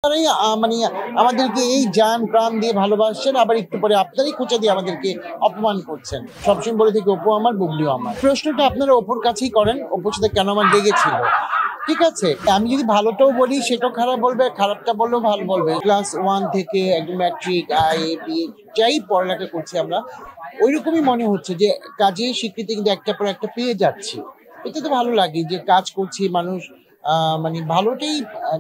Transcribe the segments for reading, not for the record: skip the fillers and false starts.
আপনারাই মানে আমাদেরকে এই জান প্রাণ দিয়ে ভালোবাসছেন, আবার একটু পরে আপনারাই খোঁচা দিয়ে আমাদেরকে অপমান করছেন। সবসময় বলে থেকে অপু আমার, বুবলিও আমার। প্রশ্নটা আপনারা অপুর কাছেই করেন, অপুর সাথে কেন আমার লেগেছিল। ঠিক আছে, আমি যদি ভালোটাও বলি সেটাও খারাপ বলবে, খারাপটা বললেও ভালো বলবে। ক্লাস 1 থেকে একদম ম্যাট্রিক, আইএ, বিএ যাই পড়ালেখা করছি আমরা, ওইরকমই মনে হচ্ছে যে কাজের স্বীকৃতি কিন্তু একটা পর একটা পেয়ে যাচ্ছি। এতে তো ভালো লাগে যে কাজ করছি, মানুষ মানে ভালোটাই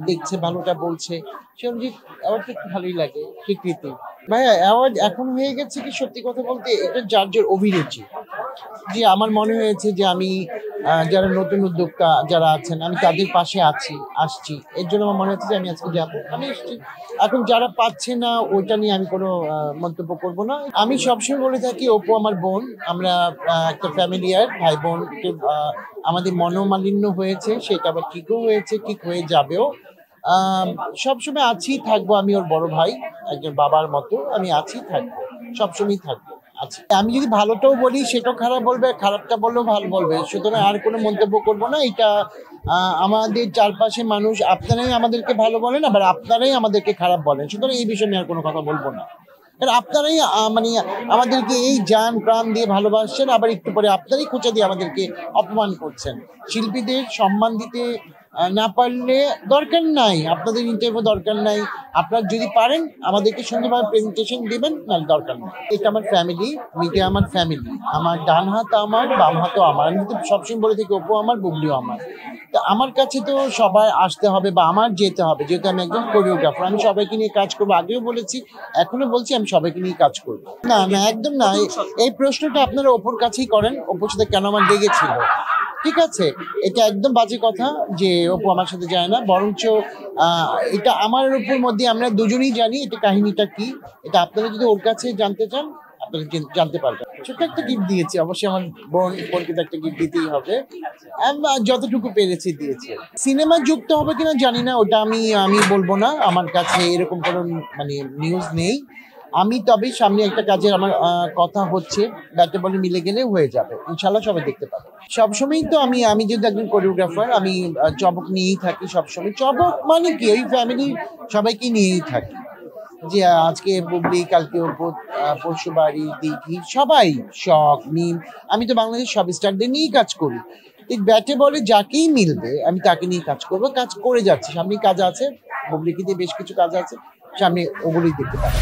দেখছে, ভালোটা বলছে, সে অনুযায়ী অ্যাওয়ার্ডটা একটু ভালোই লাগে, স্বীকৃতি। ভাইয়া অ্যাওয়ার্ড এখন হয়ে গেছে কি, সত্যি কথা বলতে এটা যার যার অভিরুচি। জি, আমার মনে হয়েছে যে আমি যারা নতুন উদ্যোক্তা যারা আছেন, আমি তাদের পাশে আসছি, এর জন্য আমার মনে হচ্ছে যে আমি আজকে যাবো, আমি এসছি। এখন যারা পাচ্ছে না ওইটা নিয়ে আমি কোনো মন্তব্য করব না। আমি সবসময় বলে থাকি অপু আমার বোন, আমরা একটা ফ্যামিলিয়ার ভাই বোন। আমাদের মনোমালিন্য হয়েছে, সেটা আবার ঠিকও হয়েছে, ঠিক হয়ে যাবেও। সবসময় আছি, থাকবো। আমি ওর বড় ভাই, একজন বাবার মতো আমি আছি, থাকবো, সবসময় থাকবো, আছি। আমি যদি ভালোটাও বলি সেটাও খারাপ বলবে, খারাপটা বললেও ভালো বলবে, সুতরাং আর কোনো মন্তব্য করবো না। এটা আমাদের চারপাশে মানুষ, আপনারাই আমাদেরকে ভালো বলেন, আবার আপনারাই আমাদেরকে খারাপ বলেন, সুতরাং এই বিষয়ে আমি আর কোনো কথা বলবো না। আপনারাই মানে আমাদেরকে এই জান প্রাণ দিয়ে ভালোবাসছেন, আবার একটু পরে আপনারাই খোঁচা দিয়ে আমাদেরকে অপমান করছেন। শিল্পীদের সম্মান দিতে না পারলে দরকার নাই, আপনাদের ইন্টারভিউ দরকার নাই। আপনারা যদি পারেন আমাদেরকে সুন্দরভাবে প্রেজেন্টেশন দিবেন, নাহলে দরকার নেই। এটা আমার ফ্যামিলি, মিডিয়া আমার ফ্যামিলি, আমার ডান হাত আমার, বাম হাতও আমার। আমি তো সবসময় বলে থাকি অপু আমার, বুবলিও আমার। তো আমার কাছে তো সবাই আসতে হবে বা আমার যেতে হবে, যেহেতু আমি একজন কোরিওগ্রাফার। আমি সবাইকে নিয়ে কাজ করবো, আগেও বলেছি, এখনো বলছি, আমি সবাইকে নিয়ে কাজ করবো। না না, একদম না। এই প্রশ্নটা আপনারা অপুর কাছেই করেন, অপুর সাথে কেন আমার লেগেছিল। ঠিক আছে, এটা একদম বাজে কথা যে অপু আমার সাথে যায় না, বরঞ্চ এটা আমার উপর মধ্যে আমরা দুজনেই জানি এটা কাহিনীটা কি। এটা আপনারা যদি ওর কাছে জানতে চান, আপনারা জানতে পারবেন। ছোট্ট একটা গিফট দিয়েছি, অবশ্যই আমার বোনকে তো একটা গিফট দিতেই হবে। যতটুকু পেরেছি দিয়েছি। সিনেমা যুক্ত হবে কিনা জানি না, ওটা আমি বলবো না, আমার কাছে এরকম কোনো মানে নিউজ নেই। আমি তবে সামনে একটা কাজের আমার কথা হচ্ছে, ব্যাটে বলে মিলে গেলে হয়ে যাবে, ইনশাল্লাহ সবাই দেখতে পাবে। সবসময়ই তো আমি যেহেতু একজন কোরিওগ্রাফার, আমি চবক নিয়েই থাকি সবসময়। চবক মানে কি, ওই ফ্যামিলির সবাইকে নিয়েই থাকি, যে আজকে বুবলি, কালকে পরশু বাড়ি, দিঘি, সবাই, শখ, মিম। আমি তো বাংলাদেশ সব স্টারদের নিয়েই কাজ করি। এই ব্যাটে বলে যাকেই মিলবে আমি তাকে নিয়ে কাজ করবো, কাজ করে যাচ্ছি। সামনে কাজ আছে, বুবলিকে দিয়ে বেশ কিছু কাজ আছে, সামনে ওগুলোই দেখতে পাবো।